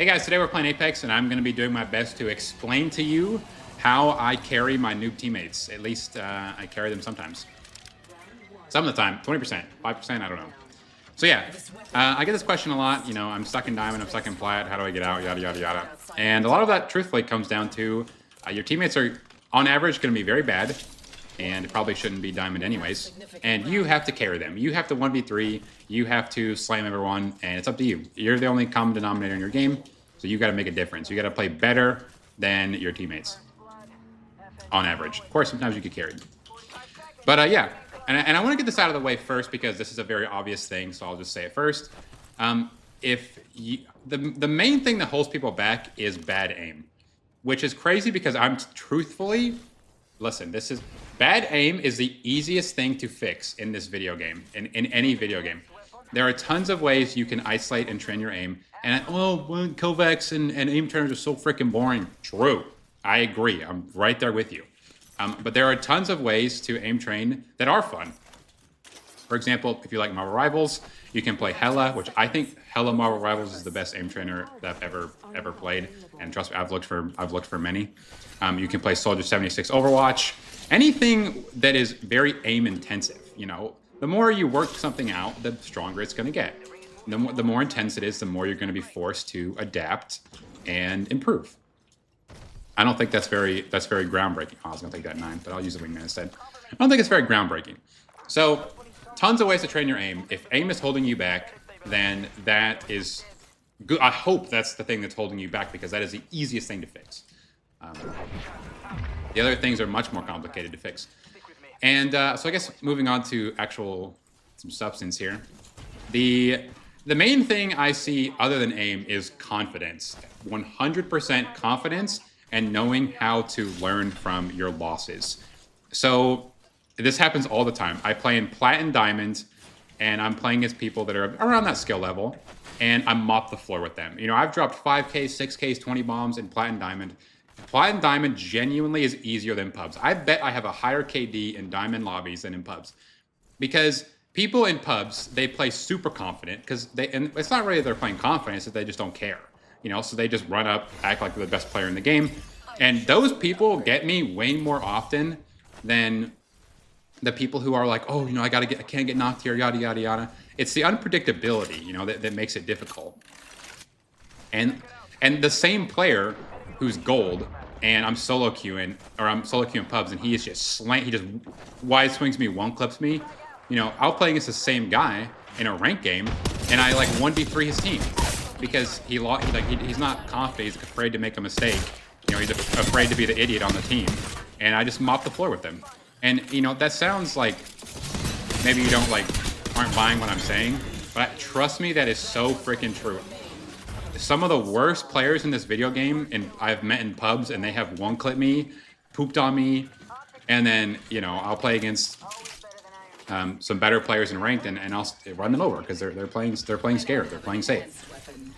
Hey guys, today we're playing Apex, and I'm going to be doing my best to explain to you how I carry my noob teammates. At least I carry them sometimes. Some of the time, 20%, 5%, I don't know. So yeah, I get this question a lot. You know, I'm stuck in diamond, I'm stuck in plat, how do I get out, yada, yada, yada. And a lot of that, truthfully, comes down to your teammates are, on average, going to be very bad, and it probably shouldn't be diamond anyways. And you have to carry them. You have to 1v3, you have to slam everyone, and it's up to you. You're the only common denominator in your game, so you got to make a difference. You got to play better than your teammates, on average. Of course, sometimes you get carried. But yeah. And I want to get this out of the way first because this is a very obvious thing, so I'll just say it first. The main thing that holds people back is bad aim, which is crazy because I'm truthfully, listen, bad aim is the easiest thing to fix in this video game, in any video game. There are tons of ways you can isolate and train your aim. And Kovacs and aim trainers are so freaking boring. True, I agree. I'm right there with you. But there are tons of ways to aim train that are fun. For example, if you like Marvel Rivals, you can play Hella, which I think Hella Marvel Rivals is the best aim trainer that I've ever played. And trust me, I've looked for many. You can play Soldier 76 Overwatch. Anything that is very aim intensive. You know, the more you work something out, the stronger it's going to get. The more intense it is, the more you're going to be forced to adapt and improve. I don't think that's very groundbreaking. Oh, I was going to take that 9, but I'll use the wingman instead. I don't think it's very groundbreaking. So, tons of ways to train your aim. If aim is holding you back, then that is good. I hope that's the thing that's holding you back because that is the easiest thing to fix. The other things are much more complicated to fix. And so I guess moving on to some substance here. The main thing I see other than aim is confidence. 100% confidence and knowing how to learn from your losses. So this happens all the time. I play in plat and diamond, and I'm playing against people that are around that skill level, and I mop the floor with them. You know, I've dropped 5Ks, 6Ks, 20 bombs in plat and diamond. Plat and diamond genuinely is easier than pubs. I bet I have a higher KD in diamond lobbies than in pubs. Because people in pubs, they play super confident, and it's not really they're playing confident, it's that they just don't care. You know, so they just run up, act like they're the best player in the game. And those people get me way more often than the people who are like, oh, you know, I can't get knocked here, yada, yada, yada. It's the unpredictability, you know, that makes it difficult. And the same player who's gold, and I'm solo queuing pubs, and he is just he just wide swings me, one clips me. You know, I'll play against the same guy in a ranked game, and I like 1v3 his team. Because he's not confident, he's afraid to make a mistake. You know, he's afraid to be the idiot on the team. And I just mop the floor with him. And, you know, that sounds like maybe you aren't buying what I'm saying. But trust me, that is so freaking true. Some of the worst players in this video game I've met in pubs, and they have one-clipped me, pooped on me, and then, you know, I'll play against some better players in ranked, and I'll run them over because they're playing scared, they're playing safe.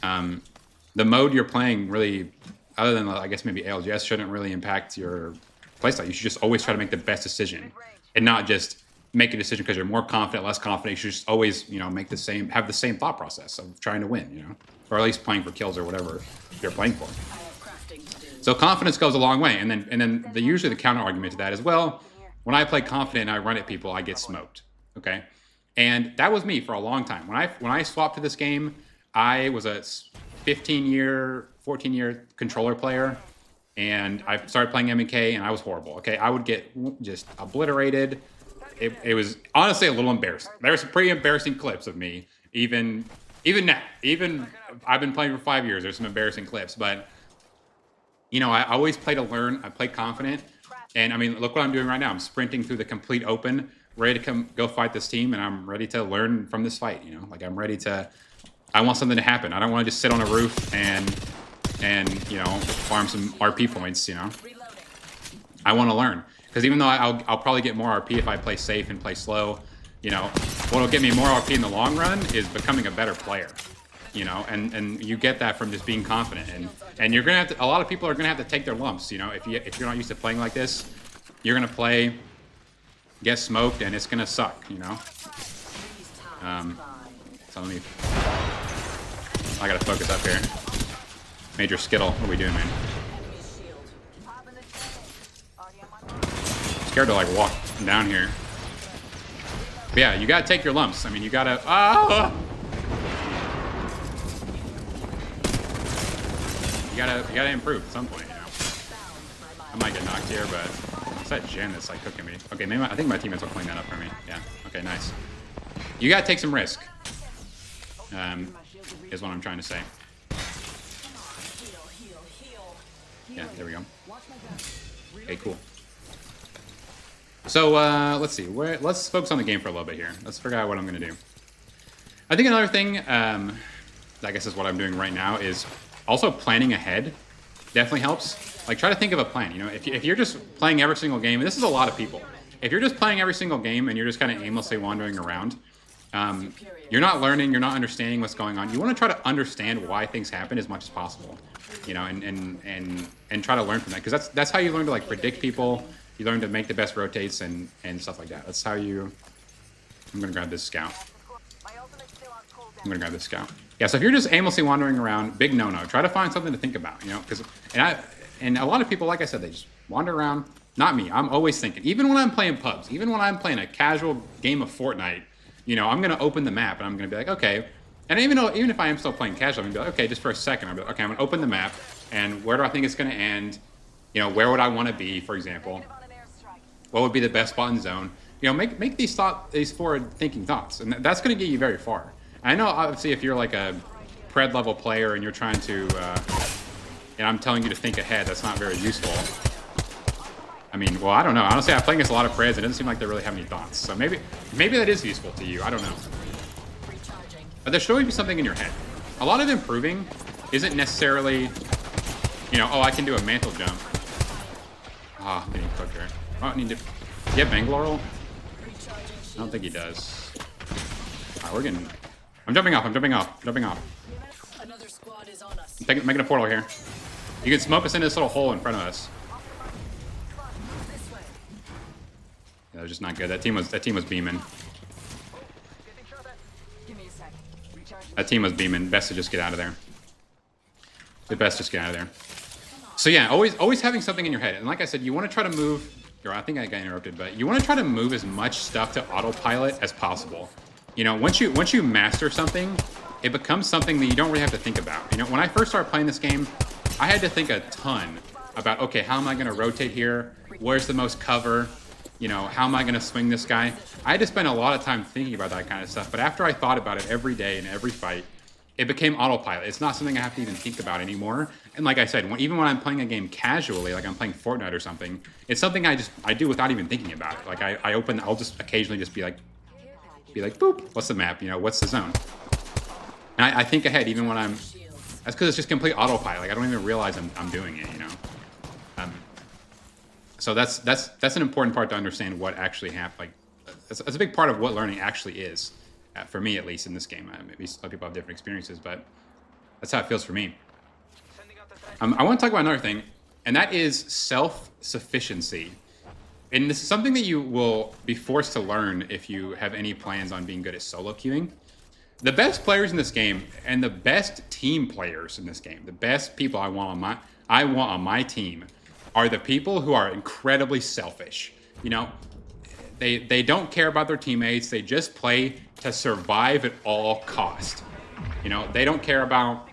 The mode you're playing really, other than I guess maybe ALGS, shouldn't really impact your playstyle. You should just always try to make the best decision, and not just make a decision because you're more confident, less confident. You should just always, you know, have the same thought process of trying to win, you know, or at least playing for kills or whatever you're playing for. So confidence goes a long way, and then usually the counter argument to that is, well, when I play confident and I run at people, I get smoked. Okay, and that was me for a long time. When I swapped to this game, I was a 14-year controller player, and I started playing M&K, and I was horrible. Okay, I would get just obliterated. It was honestly a little embarrassing. There were some pretty embarrassing clips of me, even now. Even I've been playing for 5 years. There's some embarrassing clips, but you know, I always play to learn. I play confident, and I mean, look what I'm doing right now. I'm sprinting through the complete open, ready to go fight this team, and I'm ready to learn from this fight. You know, like I'm ready to. I want something to happen. I don't want to just sit on a roof and you know, farm some RP points, you know. I want to learn. Because even though I'll probably get more RP if I play safe and play slow, you know, what'll get me more RP in the long run is becoming a better player. You know, and you get that from just being confident. And you're gonna have to, a lot of people are gonna have to take their lumps, you know, if you're not used to playing like this, you're gonna play, get smoked, and it's gonna suck, you know. So let me, I gotta focus up here. Major Skittle. What are we doing, man? Scared to like walk down here. But yeah, you gotta take your lumps. I mean, you gotta. You gotta improve at some point. You know, I might get knocked here, but it's that gen that's like cooking me. Okay, maybe I think my teammates will clean that up for me. Yeah. Okay, nice. You gotta take some risk. Is what I'm trying to say. Yeah, there we go. Okay, cool. So let's see. Let's focus on the game for a little bit here. Let's figure out what I'm gonna do. I think another thing, I guess is what I'm doing right now, is also planning ahead. Definitely helps. Like, try to think of a plan. You know, if you're just playing every single game, and this is a lot of people. If you're just playing every single game and you're just kind of aimlessly wandering around, you're not learning, you're not understanding what's going on. You want to try to understand why things happen as much as possible, you know, and try to learn from that, because that's how you learn to like predict people. You learn to make the best rotates and stuff like that. That's how you. I'm gonna grab this scout. Yeah, so if you're just aimlessly wandering around, big no-no. Try to find something to think about, you know, because and a lot of people, like I said, they just wander around. Not me. I'm always thinking. Even when I'm playing pubs, even when I'm playing a casual game of Fortnite, you know, I'm gonna open the map and I'm gonna be like, okay. And even if I am still playing casual, I'm gonna be like, okay, just for a second, I'll be like, okay, I'm gonna open the map, and where do I think it's gonna end? You know, where would I want to be, for example? What would be the best spot in zone? You know, make these forward-thinking thoughts, and that's going to get you very far. I know, obviously, if you're like a pred level player and you're trying to, and I'm telling you to think ahead, that's not very useful. I mean, well, I don't know. Honestly, I'm playing against a lot of preds. It doesn't seem like they really have any thoughts. So maybe that is useful to you. I don't know. But there should always be something in your head. A lot of improving isn't necessarily, you know, oh, I can do a mantle jump. Ah, I'm getting cooked here. Oh, I need to. Do you have Bangalore? I don't think he does. Alright, we're getting. I'm jumping off. Another squad is on us. I'm making a portal here. You can smoke us into this little hole in front of us. Yeah, that was just not good. That team was beaming. That team was beaming. Best to just get out of there. The best just get out of there. So yeah, always having something in your head. And like I said, you want to try to move. I think I got interrupted, but you want to try to move as much stuff to autopilot as possible. You know, once you master something, it becomes something that you don't really have to think about. You know, when I first started playing this game, I had to think a ton about, okay, how am I going to rotate here? Where's the most cover? You know, how am I going to swing this guy? I had to spend a lot of time thinking about that kind of stuff. But after I thought about it every day in every fight, it became autopilot. It's not something I have to even think about anymore. And like I said, even when I'm playing a game casually, like I'm playing Fortnite or something, it's something I do without even thinking about it. Like I'll just occasionally just be like, boop, what's the map? You know, what's the zone? And I think ahead even when I'm, that's because it's just complete autopilot. Like I don't even realize I'm doing it, you know? So that's an important part to understand what actually happened. Like that's a big part of what learning actually is. For me, at least, in this game. Maybe some people have different experiences, but that's how it feels for me. I want to talk about another thing, and that is self-sufficiency. And this is something that you will be forced to learn if you have any plans on being good at solo queuing. The best players in this game, and the best team players in this game, the best people I want on my team, are the people who are incredibly selfish. You know, they don't care about their teammates. They just play to survive at all cost. You know, they don't care about,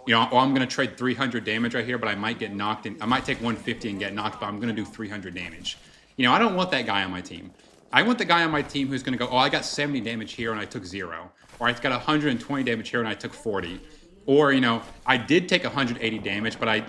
you know, oh, I'm going to trade 300 damage right here, but I might get knocked in. I might take 150 and get knocked, but I'm going to do 300 damage. You know, I don't want that guy on my team. I want the guy on my team who's going to go, oh, I got 70 damage here and I took 0. Or I got 120 damage here and I took 40. Or, you know, I did take 180 damage, but I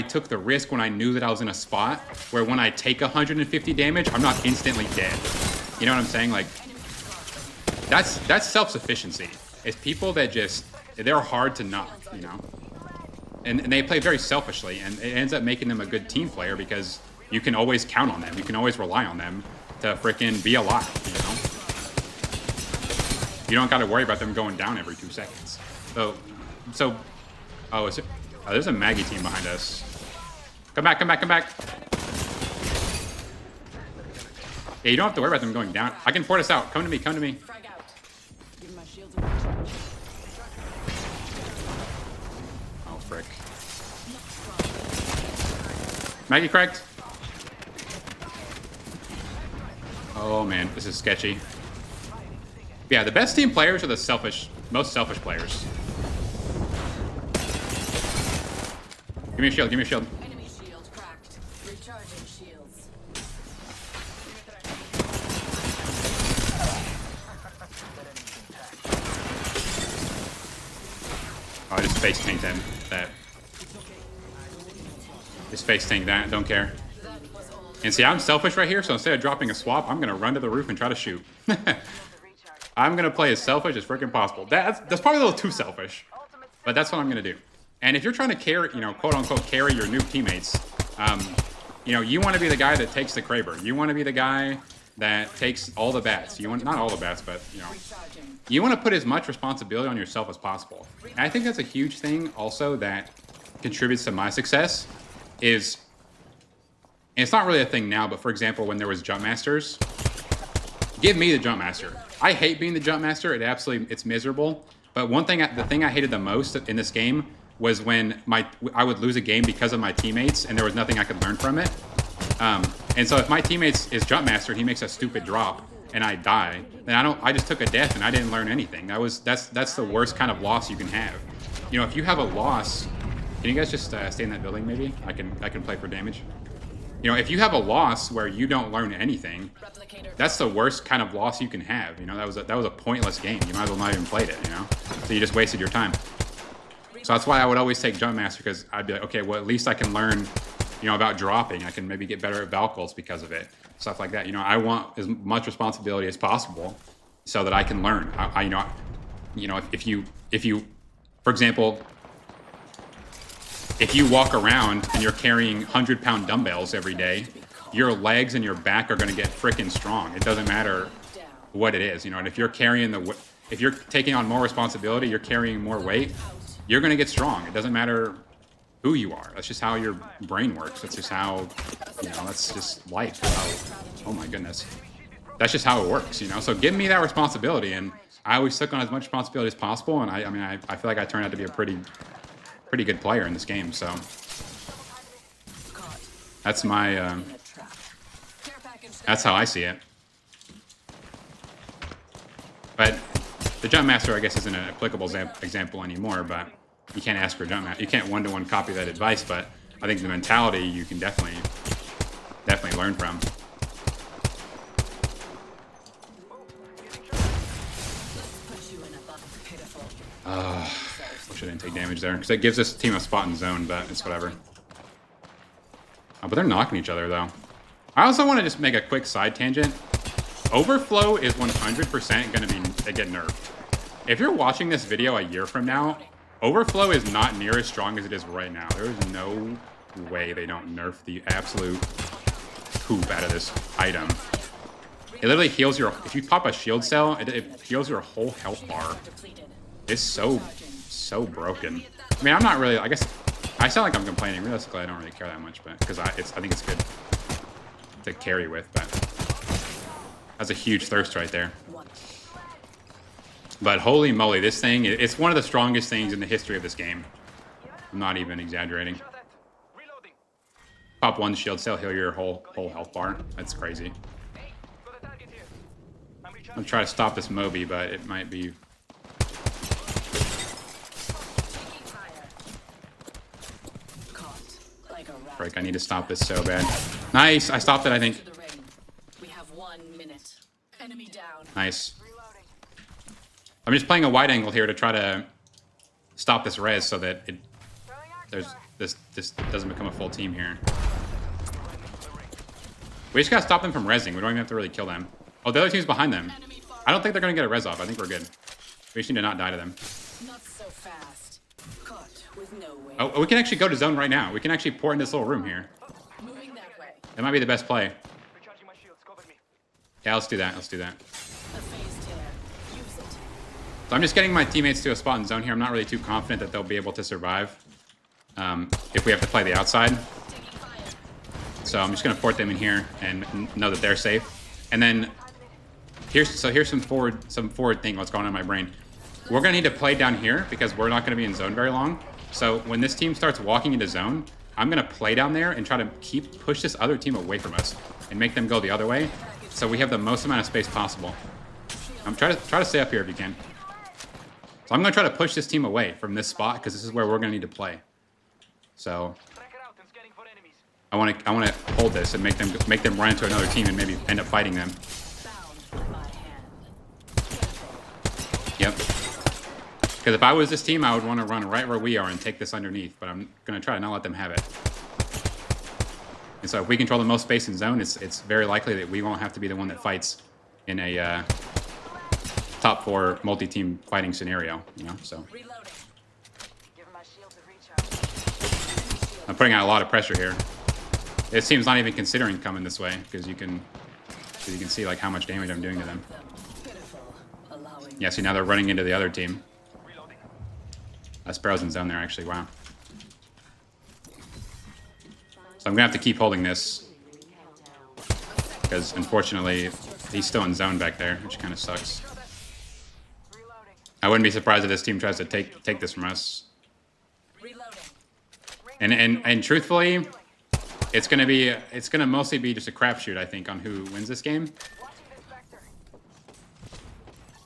took the risk when I knew that I was in a spot where when I take 150 damage, I'm not instantly dead. You know what I'm saying? Like, that's self-sufficiency. It's people that just, they're hard to knock, you know? And they play very selfishly, and it ends up making them a good team player because you can always count on them. You can always rely on them to freaking be alive, you know? You don't got to worry about them going down every 2 seconds. Oh, there's a Maggie team behind us. Come back. Yeah, you don't have to worry about them going down. I can port us out. Come to me. Oh, frick. Maggie cracked. Oh man, this is sketchy. Yeah, the best team players are the most selfish players. Give me a shield, give me a shield. Enemy shield cracked. Recharging shields. Oh, I just face tanked him. That. Just face tank that, don't care. And see, I'm selfish right here, so instead of dropping a swap, I'm gonna run to the roof and try to shoot. I'm gonna play as selfish as freaking possible. That's probably a little too selfish, but that's what I'm gonna do. And if you're trying to carry, you know, quote unquote, carry your noob teammates, you know, you want to be the guy that takes the Kraber. You want to be the guy that takes all the bats. You want, not all the bats, but you know, you want to put as much responsibility on yourself as possible. And I think that's a huge thing also that contributes to my success is, and it's not really a thing now, but for example, when there was jump masters, give me the jump master. I hate being the jump master. It's miserable. But the thing I hated the most in this game was when I would lose a game because of my teammates and there was nothing I could learn from it. And so if my teammates is jump master and he makes a stupid drop and I die, then I just took a death and I didn't learn anything. That's the worst kind of loss you can have. You know, if you have a loss, can you guys just stay in that building maybe? I can play for damage. You know, if you have a loss where you don't learn anything, that's the worst kind of loss you can have. You know, that was a pointless game. You might as well not even played it, you know? So you just wasted your time. So that's why I would always take jump master, because I'd be like, okay, well, at least I can learn, you know, about dropping. I can maybe get better at Valkyls because of it, stuff like that. You know, I want as much responsibility as possible so that I can learn. You know, if you, for example, if you walk around and you're carrying 100-pound dumbbells every day, your legs and your back are going to get freaking strong. It doesn't matter what it is, you know. And if you're if you're taking on more responsibility, you're carrying more weight, you're going to get strong. It doesn't matter who you are. That's just how your brain works. That's just how, you know, that's just life. Oh my goodness. That's just how it works, you know. So give me that responsibility, and I always took on as much responsibility as possible. And I mean, I feel like I turned out to be a pretty good player in this game. So that's my that's how I see it. But the jump master, I guess, isn't an applicable example anymore. But you can't ask for a jump master. You can't one-to-one copy that advice. But I think the mentality you can definitely learn from. Wish I didn't take damage there, because it gives this team a spot in zone, but it's whatever. Oh, but they're knocking each other, though. I also want to just make a quick side tangent. Overflow is 100% going to get nerfed. If you're watching this video a year from now, Overflow is not near as strong as it is right now. There is no way they don't nerf the absolute poop out of this item. It literally heals your... If you pop a shield cell, it heals your whole health bar. It's so broken. I mean, I'm not really... I guess I sound like I'm complaining. Realistically, I don't really care that much, but because I think it's good to carry with. But that's a huge thirst right there. But holy moly, this thing, it's one of the strongest things in the history of this game. I'm not even exaggerating. Pop one shield cell, heal your whole health bar. That's crazy. I'm gonna try to stop this Moby, but it might be... Frick, I need to stop this so bad. Nice, I stopped it, I think. We have 1 minute. Enemy down. Nice. I'm just playing a wide angle here to try to stop this res so that this doesn't become a full team here. We just gotta stop them from resing. We don't even have to really kill them. Oh, the other team's behind them. I don't think they're gonna get a res off. I think we're good. We just need to not die to them. Not so fast. Caught with no way. Oh, we can actually go to zone right now. We can actually port in this little room here. Moving that way. That might be the best play. Yeah, let's do that. Let's do that. So I'm just getting my teammates to a spot in zone here. I'm not really too confident that they'll be able to survive if we have to play the outside. So I'm just going to port them in here and know that they're safe. And then here's some forward thing. What's going on in my brain? We're going to need to play down here because we're not going to be in zone very long. So when this team starts walking into zone, I'm going to play down there and try to push this other team away from us and make them go the other way, so we have the most amount of space possible. Try to stay up here if you can. So I'm going to try to push this team away from this spot because this is where we're going to need to play. So I want to hold this and make them run into another team and maybe end up fighting them. Yep. Because if I was this team, I would want to run right where we are and take this underneath, but I'm going to try to not let them have it. And so if we control the most space in zone, it's very likely that we won't have to be the one that fights in a top 4 multi-team fighting scenario, you know, so. I'm putting out a lot of pressure here. This team's not even considering coming this way because you can see like how much damage I'm doing to them. Yeah, see now they're running into the other team. Sparrow's in zone there actually, wow. So I'm gonna have to keep holding this because unfortunately he's still in zone back there, which kind of sucks. I wouldn't be surprised if this team tries to take this from us. And truthfully, it's gonna mostly be just a crapshoot, I think, on who wins this game.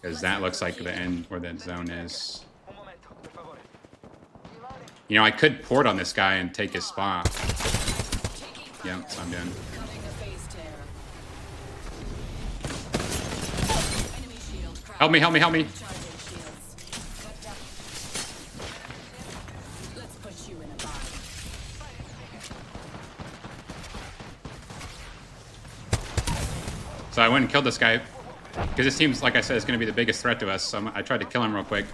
Because that looks like the end where that zone is. You know, I could port on this guy and take his spot. Yeah, that's what I'm doing. Help me, help me, help me. So I went and killed this guy because this team's, like I said, is going to be the biggest threat to us. So I tried to kill him real quick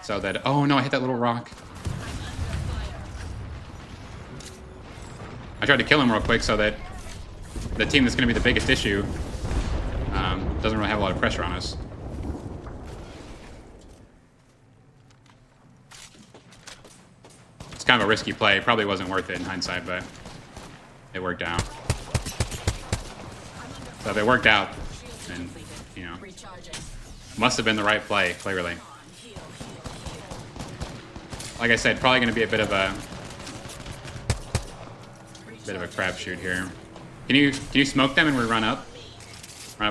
so that, oh no, I hit that little rock. I tried to kill him real quick so that the team that's going to be the biggest issue doesn't really have a lot of pressure on us. It's kind of a risky play. It probably wasn't worth it in hindsight, but it worked out. So if it worked out, then, you know, must have been the right play, clearly. Like I said, probably going to be a bit of a crapshoot here. Can you smoke them and we run up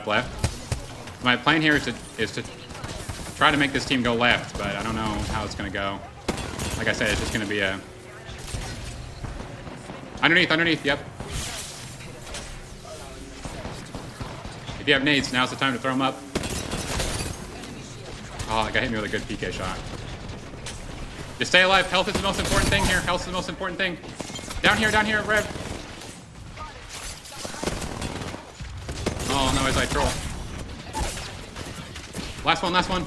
left? My plan here is to try to make this team go left, but I don't know how it's going to go. Like I said, it's just going to be a underneath. Yep. If you have nades, now's the time to throw them up. Oh, that guy hit me with a good PK shot. Just stay alive. Health is the most important thing here. Health is the most important thing. Down here, Rev. Oh, no, as I troll. Last one.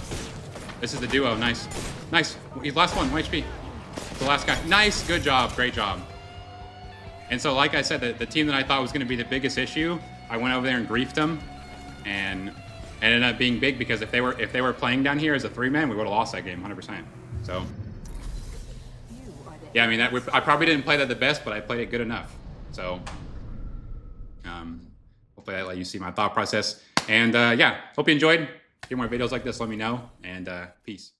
This is the duo. Nice. He's last one. 1 HP. The last guy. Nice. Good job. Great job. And so, like I said, the team that I thought was going to be the biggest issue, I went over there and griefed them, and it ended up being big because if they were playing down here as a 3-man, we would have lost that game 100%. So, yeah, I mean, I probably didn't play that the best, but I played it good enough. So, hopefully that let you see my thought process. And yeah, hope you enjoyed. If you want more videos like this, let me know. And peace.